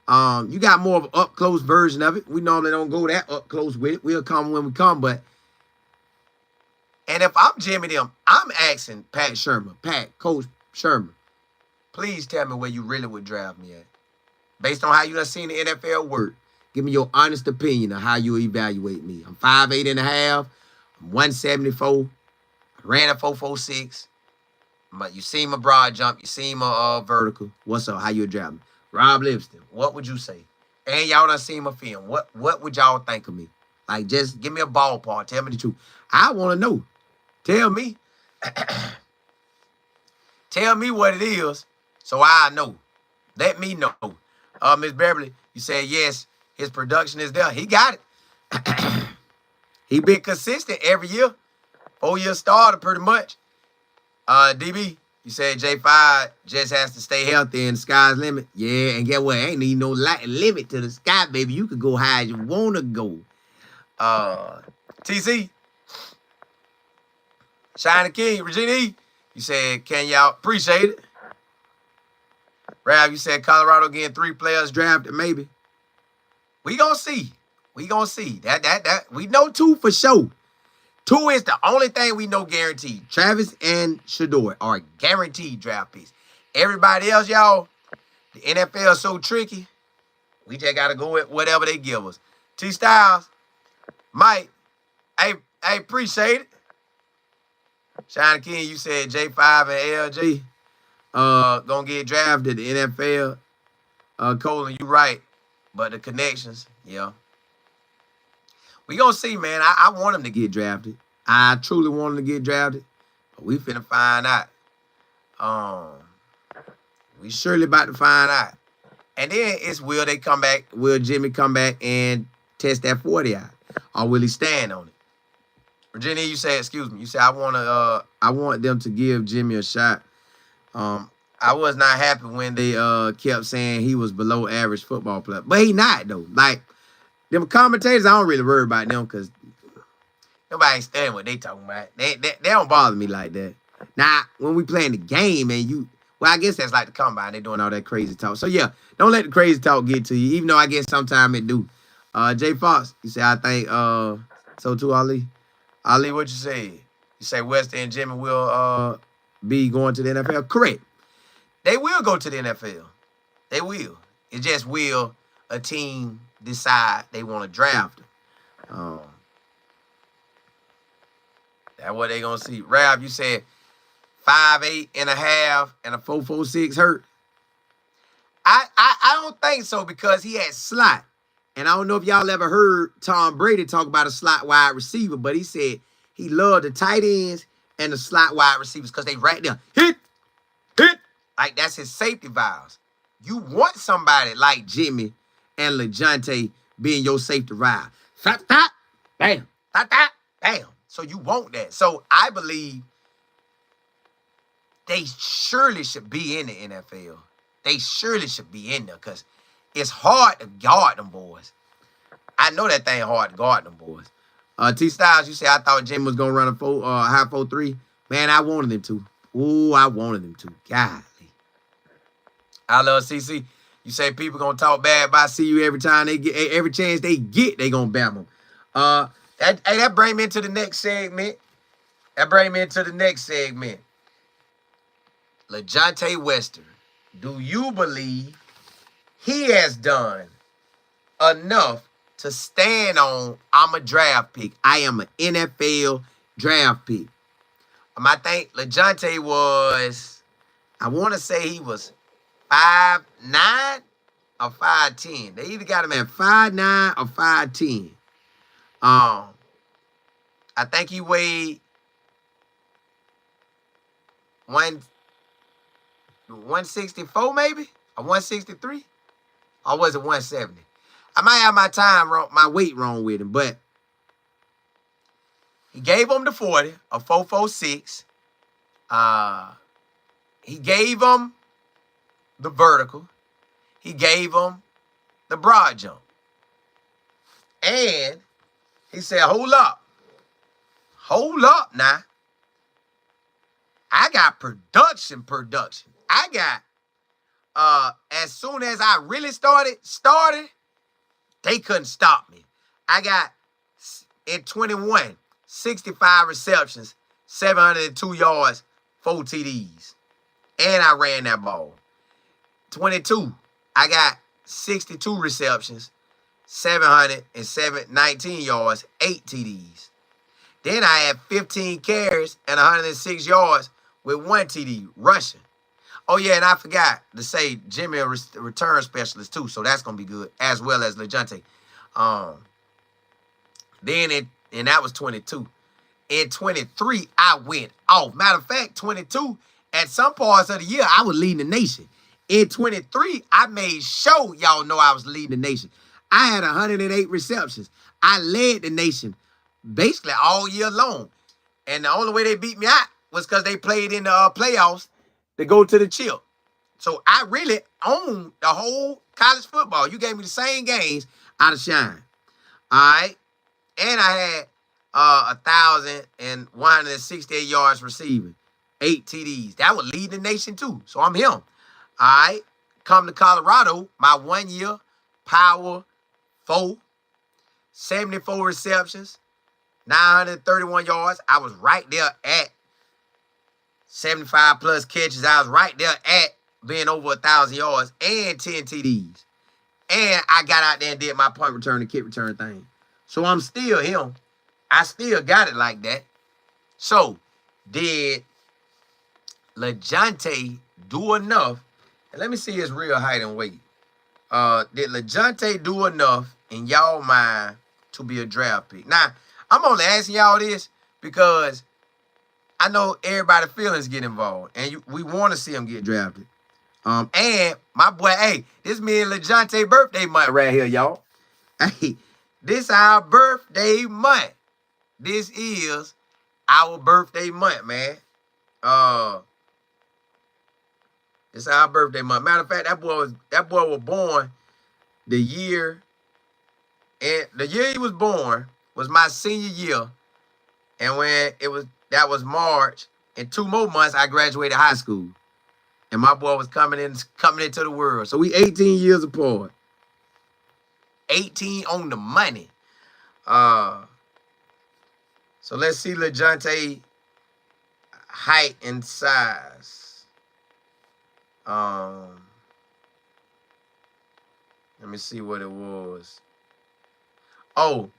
You got more of an up-close version of it. We normally don't go that up-close with it. We'll come when we come, but... And if I'm Jimmy them, I'm asking Pat Shermer, Coach Shermer, please tell me where you really would draft me at. Based on how you done seen the NFL work, give me your honest opinion of how you evaluate me. I'm 5'8.5". I'm 174. I ran a 4.46. But you seen my broad jump. You seen my vertical. What's up? How you draft me? Rob Livingston, what would you say? And y'all done seen my film. What would y'all think of me? Like, just give me a ballpark. Tell me the truth. I want to know. Tell me. Tell me what it is so I know. Let me know. Miss Beverly, you said yes, his production is there. He got it. He been consistent every year. 4-year starter pretty much. DB, you said J5 just has to stay healthy and the sky's limit. Yeah, and get what? Ain't need no limit to the sky, baby. You could go high as you want to go. TC, Shiny King, Regina E, you said, can y'all appreciate it? Rav, you said Colorado getting 3 players drafted, maybe. We gonna see. We gonna see. That we know 2 for sure. 2 is the only thing we know guaranteed. Travis and Shador are guaranteed draft picks. Everybody else, y'all, the NFL is so tricky. We just got to go with whatever they give us. T Styles, Mike, I appreciate it. Shiny King, you said J5 and LG gonna get drafted the NFL. Colin, you right. But the connections, yeah. We gonna see, man. I want him to get drafted. I truly want him to get drafted. But we finna find out. We surely about to find out. And then it's will Jimmy come back and test that 40 out? Or will he stand on it? Virginia, you said, excuse me, you said I want them to give Jimmy a shot. I was not happy when they kept saying he was below average football player. But he not though. Like them commentators, I don't really worry about them because nobody ain't studying what they talking about. They don't bother me like that. Now, when we playing the game and well, I guess that's like the combine. They doing all that crazy talk. So, yeah, don't let the crazy talk get to you, even though I guess sometimes it do. Jay Fox, you say, I think, so too, Ali. Ali, what you say? You say Wester and Jimmy will be going to the NFL? Correct. They will go to the NFL. They will. It just will a team decide they want to draft them. That's what they going to see. Rav, you said 5'8.5" and a 4.46 hurt. I don't think so because he had slot. And I don't know if y'all ever heard Tom Brady talk about a slot wide receiver, but he said he loved the tight ends and the slot wide receivers because they right there. Hit. Like, that's his safety valves. You want somebody like Jimmy and Lejante being your safety valve. Thot, thot, bam. Thot, thot, bam. So you want that. So I believe they surely should be in the NFL. They surely should be in there because it's hard to guard them boys. I know that thing hard to guard them boys. T Styles, you say I thought Jimmy was gonna run a high 4.3. Man, I wanted him to. Ooh, I wanted him to. Golly. I love CC. You say people gonna talk bad about CU every time they get, every chance they get, they gonna bam them. That bring me into the next segment. Lejante Wester, do you believe he has done enough to stand on, I'm a draft pick. I am an NFL draft pick. I think Lejante was, I want to say he was 5'9" or 5'10". They either got him at 5'9" or 5'10". I think he weighed 164 maybe, or 163, or was it 170? I might have my weight wrong with him, but he gave him the 40, a 4.46. He gave him the vertical. He gave him the broad jump. And he said, hold up now. I got production. I got, as soon as I really started, they couldn't stop me. I got, in 21, 65 receptions, 702 yards, 4 TDs. And I ran that ball. 22, I got 62 receptions, 19 yards, 8 TDs. Then I had 15 carries and 106 yards with 1 TD rushing. Oh, yeah, and I forgot to say Jimmy a return specialist, too, so that's going to be good, as well as Lejante. And that was 22. In 23, I went off. Matter of fact, 22, at some parts of the year, I was leading the nation. In 23, I made sure y'all know I was leading the nation. I had 108 receptions. I led the nation basically all year long. And the only way they beat me out was because they played in the playoffs to go to the chip. So I really owned the whole college football. You gave me the same games out of shine. All right? And I had 1,168 yards receiving, 8 TDs. That would lead the nation too. So I'm him. All right. Come to Colorado, my 1 year, power 4, 74 receptions, 931 yards. I was right there at 75 plus catches. I was right there at being over 1,000 yards and 10 TDs. And I got out there and did my punt return and kick return thing. So I'm still him. I still got it like that. So, did Lejante do enough? And let me see his real height and weight. Did Lejante do enough in y'all mind to be a draft pick? Now, I'm only asking y'all this because I know everybody's feelings get involved. And we want to see him get drafted. And my boy, hey, this me and Lejante birthday month right here, y'all. Hey, this our birthday month. This is our birthday month, man. It's our birthday month. Matter of fact, that boy was born the year, and the year he was born was my senior year. And when that was March, in 2 more months, I graduated high school. And my boy was coming into the world. So we 18 years apart. 18 on the money. So let's see Lejante height and size. Let me see what it was. Oh,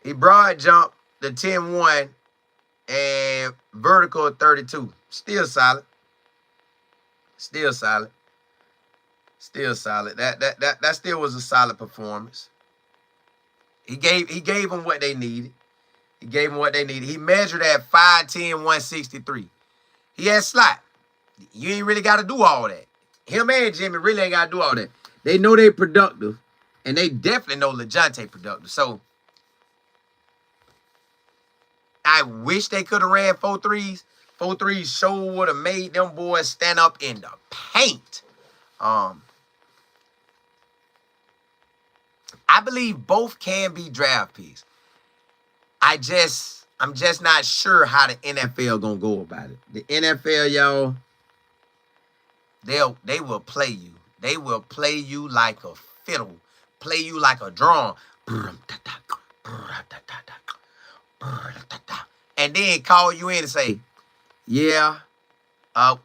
he broad jumped the 10-1 and vertical 32. Still solid. Still solid. That still was a solid performance. He gave them what they needed. He measured at 5'10", 163. He had slot. You ain't really got to do all that. Him and Jimmy really ain't got to do all that. They know they productive, and they definitely know Lejante productive. So I wish they could have ran 4-3s. 4-3s sure would have made them boys stand up in the paint. I believe both can be draft picks. I'm just not sure how the NFL gonna go about it. The NFL, y'all, they will play you. They will play you like a fiddle, play you like a drum, and then call you in and say, yeah,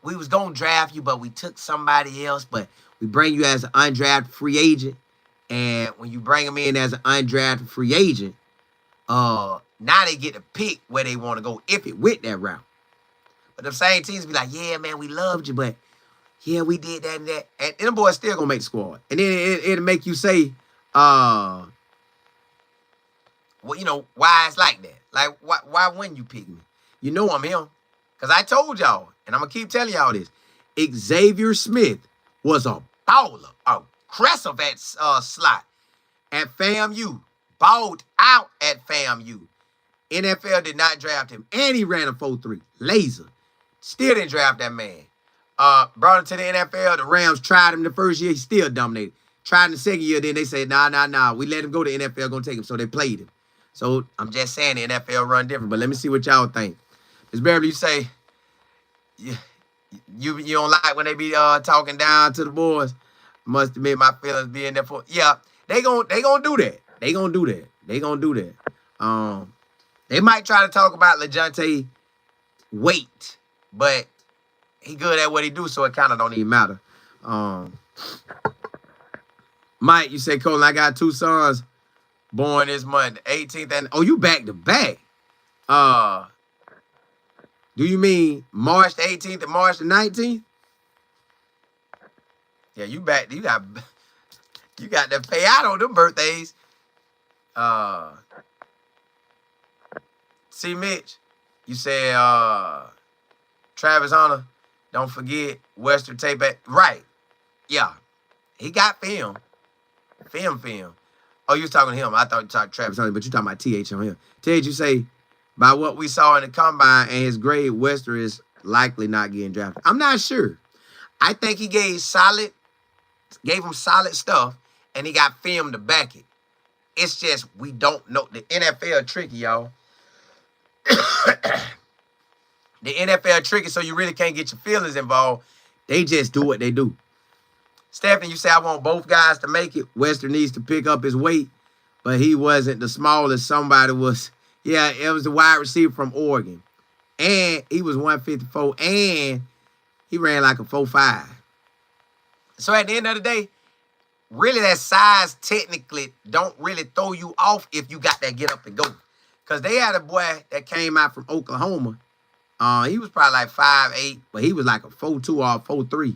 we was gonna draft you, but we took somebody else, but we bring you as an undrafted free agent. And when you bring them in as an undrafted free agent, now they get to pick where they want to go if it went that route. But the same teams be like, yeah, man, we loved you, but yeah, we did that and that. And them boys still gonna make the squad. And then it'll make you say, well, you know, why it's like that? Like, why wouldn't you pick me? You know I'm him. Because I told y'all, and I'm going to keep telling y'all this, Xavier Smith was a baller, aggressive at slot at FAMU, balled out at FAMU. NFL did not draft him, and he ran a 4-3, laser. Still didn't draft that man. Brought him to the NFL. The Rams tried him the first year. He still dominated. Tried in the second year. Then they said, nah. We let him go to the NFL. Going to take him. So they played him. So I'm just saying the NFL run different. But let me see what y'all think. Ms. Beverly, you say you don't like when they be talking down to the boys. Must admit my feelings being there for. Yeah, they gonna do that. They gonna do that. They might try to talk about Lajohntay weight, but he good at what he do, so it kind of don't even matter. Mike, you say, Colin, I got 2 sons born this month, 18th, and you back to back. Do you mean March the 18th and March the 19th? Yeah, you back. You got to pay out on them birthdays. See, Mitch, you said Travis Hunter, don't forget Western tape back. Right. Yeah. He got film. Film. Oh, you was talking to him. I thought you talked Travis Hunter, but you talking about TH on him. TH, you say, by what we saw in the combine and his grade, Wester is likely not getting drafted. I'm not sure. I think he gave him solid stuff, and he got film to back it. It's just we don't know. The NFL tricky, y'all. The NFL tricky, so you really can't get your feelings involved. They just do what they do. Stephanie, you say I want both guys to make it. Wester needs to pick up his weight, but he wasn't the smallest somebody was. Yeah, it was the wide receiver from Oregon. And he was 154, and he ran like a 4.5. So at the end of the day, really that size technically don't really throw you off if you got that get up and go. Because they had a boy that came out from Oklahoma. He was probably like 5'8", but he was like a 4'2" or 4'3".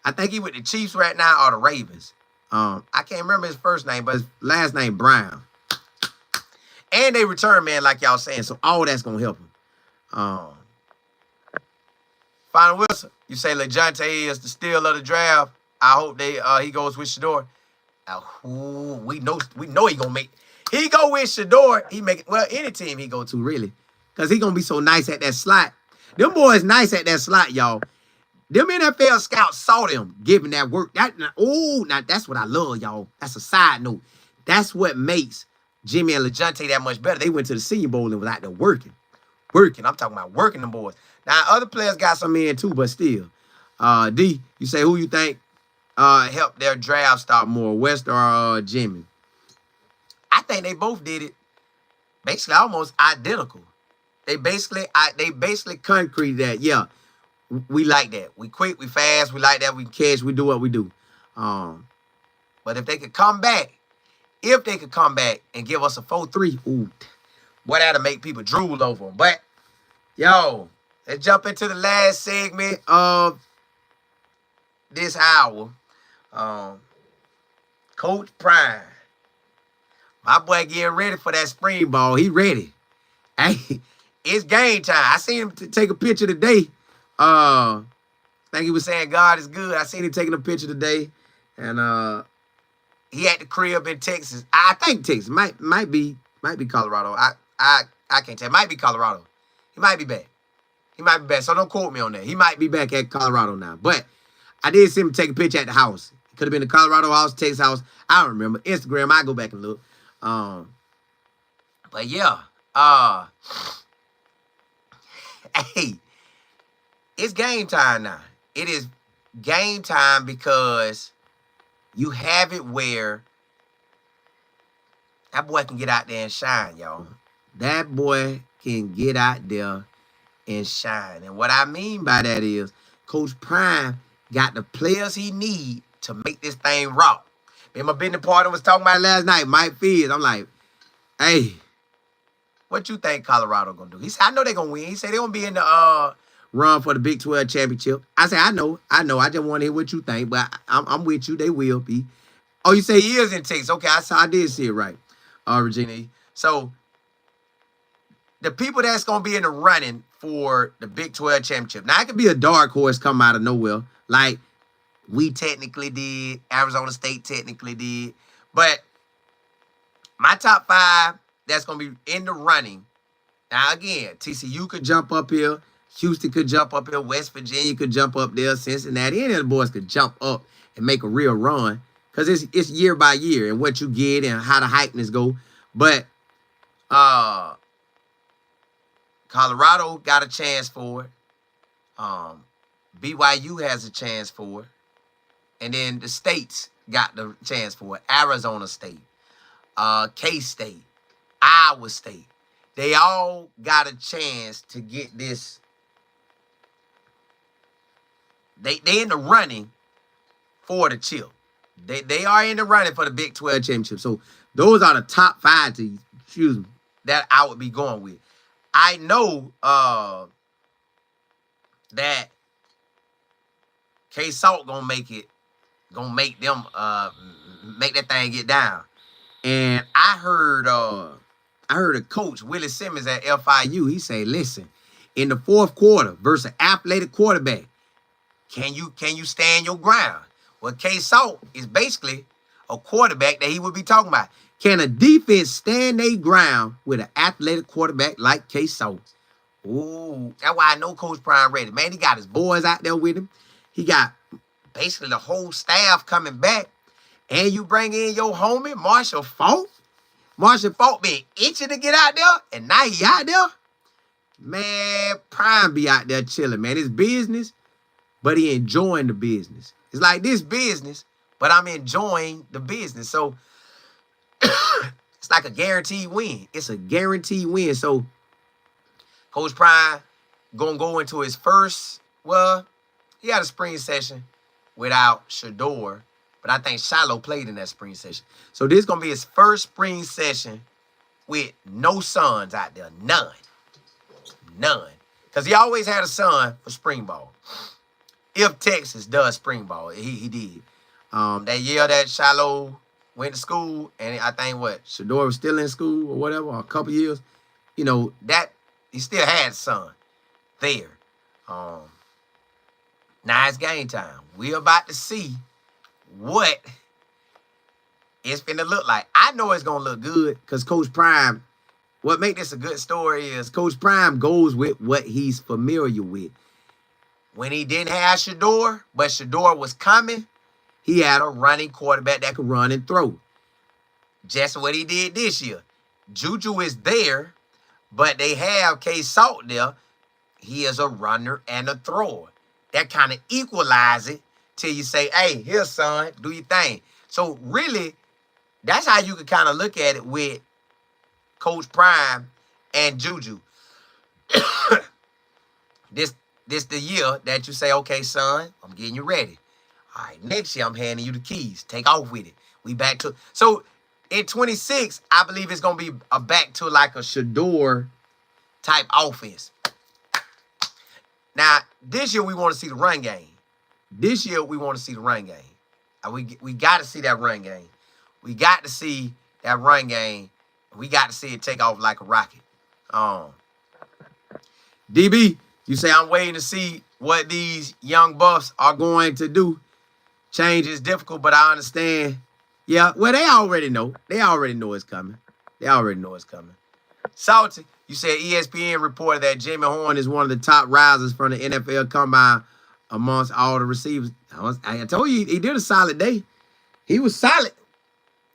I think he with the Chiefs right now or the Ravens. I can't remember his first name, but his last name Brown. And they return man, like y'all saying. So all that's going to help him. Final Wilson, you say Lajohntay is the steal of the draft. I hope he goes with Shador. We know he going to make. He go with Shador. He make it. Well, any team he go to, really. Because he going to be so nice at that slot. Them boys nice at that slot, y'all. Them NFL scouts saw them giving that work. Now that's what I love, y'all. That's a side note. That's what makes Jimmy and Lajohntay that much better. They went to the Senior Bowl and was out there working. I'm talking about working them boys. Now, other players got some in too, but still. D, you say who you think helped their draft stock more, West or Jimmy? I think they both did it basically almost identical. They basically concrete that, yeah, we like that. We quick, we fast, we like that, we catch, we do what we do. But if they could come back and give us a 4-3, ooh, boy, that'll make people drool over them. But, yo, let's jump into the last segment of this hour. Coach Prime. My boy getting ready for that spring ball. He ready. Hey, it's game time. I seen him take a picture today. think he was saying God is good. I seen him taking a picture today, and he at the crib in Texas. I think Texas might be Colorado. I can't tell. Might be Colorado. He might be back. He might be back. So don't quote me on that. He might be back at Colorado now. But I did see him take a picture at the house. It could have been the Colorado house, Texas house. I don't remember. Instagram, I go back and look. But yeah. Hey, it's game time now. It is game time because you have it where that boy can get out there and shine, y'all. That boy can get out there and shine. And what I mean by that is Coach Prime got the players he need to make this thing rock. Me and my business partner was talking about it last night, Mike Fizz. I'm like, hey, what you think Colorado gonna do? He said, I know they're gonna win. He said they're gonna be in the run for the Big 12 championship. I said, I know. I just want to hear what you think, but I'm with you. They will be. Oh, you say he is in Texas. Okay, I did see it right, Regina. So the people that's gonna be in the running for the Big 12 championship. Now, it could be a dark horse come out of nowhere, like we technically did, Arizona State technically did. But my top 5 that's going to be in the running. Now, again, TCU could jump up here. Houston could jump up here. West Virginia could jump up there. Cincinnati, any of the boys could jump up and make a real run because it's year by year and what you get and how the hypeness go. But Colorado got a chance for it. BYU has a chance for it. And then the states got the chance for it. Arizona State, K-State, Iowa State. They all got a chance to get this. They in the running for the chip. They are in the running for the Big 12 championship. So those are the top 5 that I would be going with. I know that K-Salt gonna make them make that thing get down. And I heard a coach, Willie Simmons at FIU, he say, listen, in the fourth quarter versus an athletic quarterback, can you stand your ground? Well, K-Salt is basically a quarterback that he would be talking about. Can a defense stand their ground with an athletic quarterback like K-Salt? Ooh, that's why I know Coach Prime ready. Man, he got his boys out there with him. He got basically the whole staff coming back. And you bring in your homie, Marshall Faulk. Marshall Faulk been itching to get out there, and now he out there. Man, Prime be out there chilling, man. It's business, but he enjoying the business. It's like this business, but I'm enjoying the business. So it's like a guaranteed win. It's a guaranteed win. So Coach Prime gonna go into his first, well, he had a spring session without Shador, but I think Shiloh played in that spring session. So this is going to be his first spring session with no sons out there. None. Because he always had a son for spring ball. If Texas does spring ball, he did. That year that Shiloh went to school, and I think Shador was still in school or whatever, or a couple years, that he still had a son there. Now it's game time. We're about to see what it's finna look like. I know it's gonna look good because Coach Prime, what make this a good story is Coach Prime goes with what he's familiar with. When he didn't have Shador, but Shador was coming, he had a running quarterback that could run and throw. Just what he did this year. Juju is there, but they have K-Salt there. He is a runner and a thrower. That kind of equalize it till you say, hey, here, son, do your thing. So really, that's how you can kind of look at it with Coach Prime and Juju. This the year that you say, okay, son, I'm getting you ready. All right, next year I'm handing you the keys. Take off with it. We back to so in 26, I believe it's gonna be a back to like a Shador type offense. Now, this year we want to see the run game. We got to see that run game. We got to see that run game. We got to see it take off like a rocket. DB, you say I'm waiting to see what these young buffs are going to do. Change is difficult, but I understand. Yeah, well, they already know. They already know it's coming. They already know it's coming. Salty, you said ESPN reported that Jimmy Horn is one of the top risers from the NFL Combine amongst all the receivers. I told you, he did a solid day. He was solid.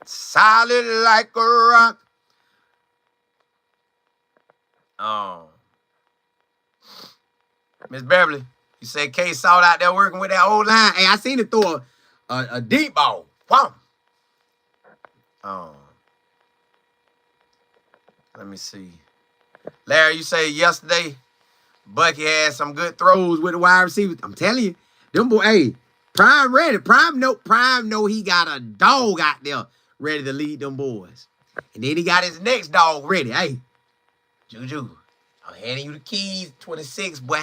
Solid like a rock. Miss Beverly, you said K Salt out there working with that old line. Hey, I seen it throw a deep ball. Wham. Let me see. Larry, you say yesterday Bucky had some good throws with the wide receivers. I'm telling you, them boy, hey, Prime ready. Prime know he got a dog out there ready to lead them boys. And then he got his next dog ready. Hey, Juju, I'm handing you the keys, 26, boy.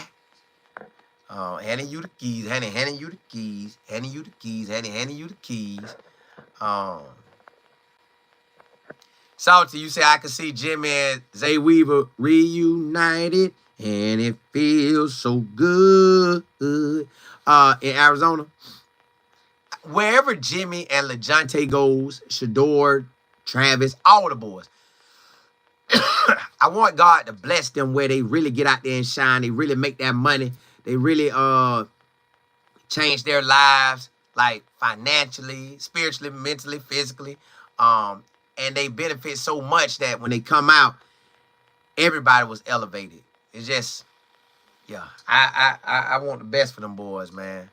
Handing you the keys, handing you the keys, handing you the keys, handing you the keys. Salty, you say I can see Jimmy and Zay Weaver reunited, and it feels so good. In Arizona, wherever Jimmy and Lajohntay goes, Shador, Travis, all the boys. I want God to bless them where they really get out there and shine. They really make that money. They really change their lives, like financially, spiritually, mentally, physically. And they benefit so much that when they come out, everybody was elevated. It's just, yeah, I want the best for them boys, man.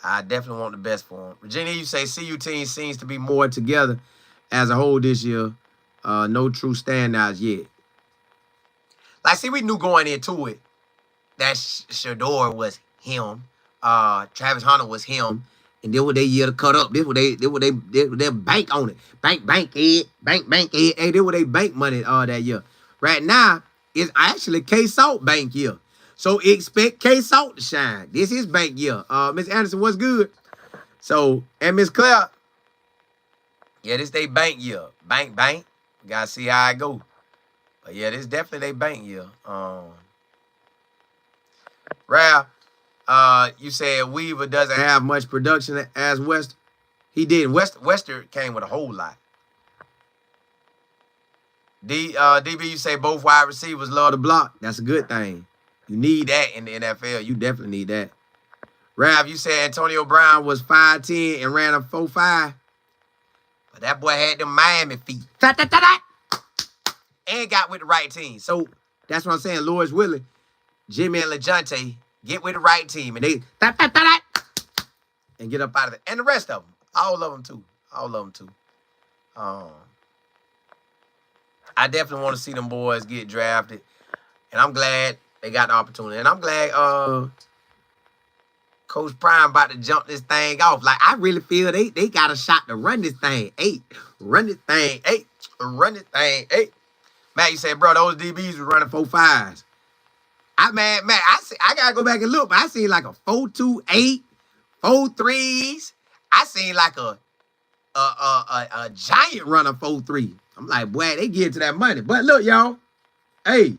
I definitely want the best for them. Virginia, you say CU team seems to be more together as a whole this year. No true standouts yet. Like, see, we knew going into it that Shador was him. Travis Hunter was him. And then what they year to cut up. This what they bank on it. Bank it. Bank it. Hey, this what they bank money that year. Right now, it's actually K-Salt bank year. So expect K-Salt to shine. This is bank year. Miss Anderson, what's good? So, and Miss Claire, yeah, this they bank year. Bank. We gotta see how it go. But yeah, this definitely they bank year. Ralph, you said Weaver doesn't have much production as Wester. He did. Wester came with a whole lot. DB, you say both wide receivers love to block. That's a good thing. You need that in the NFL. You definitely need that. Ralph, you said Antonio Brown was 5'10" and ran a 4.5. But that boy had them Miami feet. And got with the right team. So that's what I'm saying. Lewis Willie, Jimmy and Lajohntay get with the right team. And they and get up out of it. And the rest of them. All of them too. I definitely want to see them boys get drafted. And I'm glad they got the opportunity. And I'm glad Coach Prime about to jump this thing off. Like, I really feel they got a shot to run this thing. Run this thing. Matt, you said, bro, those DBs was running 4.5s. Matt, I gotta go back and look, but I seen like a 4.28, 4.3s. I seen like a giant runner 4.3. I'm like, boy, they get to that money. But look, y'all, hey,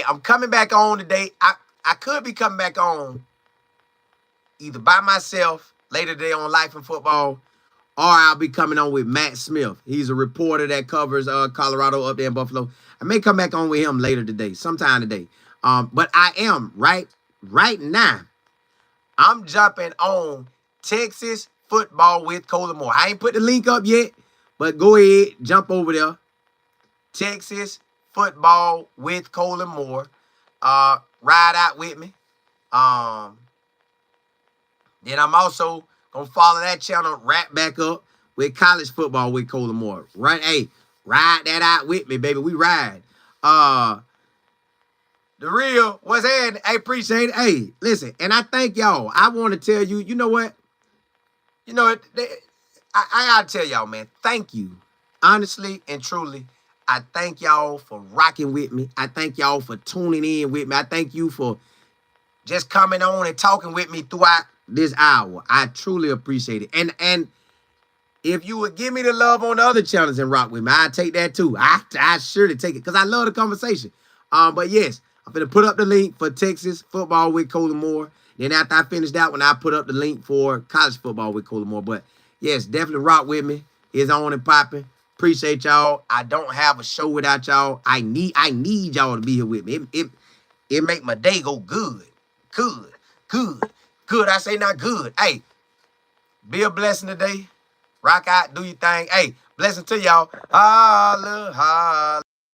I'm coming back on today. I could be coming back on either by myself later today on Life and Football, or I'll be coming on with Matt Smith. He's a reporter that covers Colorado up there in Buffalo. I may come back on with him later today, sometime today. But I am right now. I'm jumping on Texas football with Colin Moore. I ain't put the link up yet, but go ahead, jump over there. Texas football with Colin Moore. Ride out with me. Then I'm also gonna follow that channel right back up with college football with Colin Moore. Right, hey, ride that out with me, baby. We ride. The real, what's happening? I appreciate it. Hey, listen, and I thank y'all. I want to tell you, you know what? I gotta tell y'all, man, thank you. Honestly and truly, I thank y'all for rocking with me. I thank y'all for tuning in with me. I thank you for just coming on and talking with me throughout this hour. I truly appreciate it. And if you would give me the love on the other channels and rock with me, I'd take that too. I surely take it because I love the conversation. But yes, I'm finna put up the link for Texas football with Colin Moore. Then after I finish that one, I put up the link for college football with Colin Moore. But yes, definitely rock with me. It's on and popping. Appreciate y'all. I don't have a show without y'all. I need y'all to be here with me. It make my day go good. Good. Good. Good. I say not good. Hey, be a blessing today. Rock out, do your thing. Hey, blessing to y'all. Holla, holla.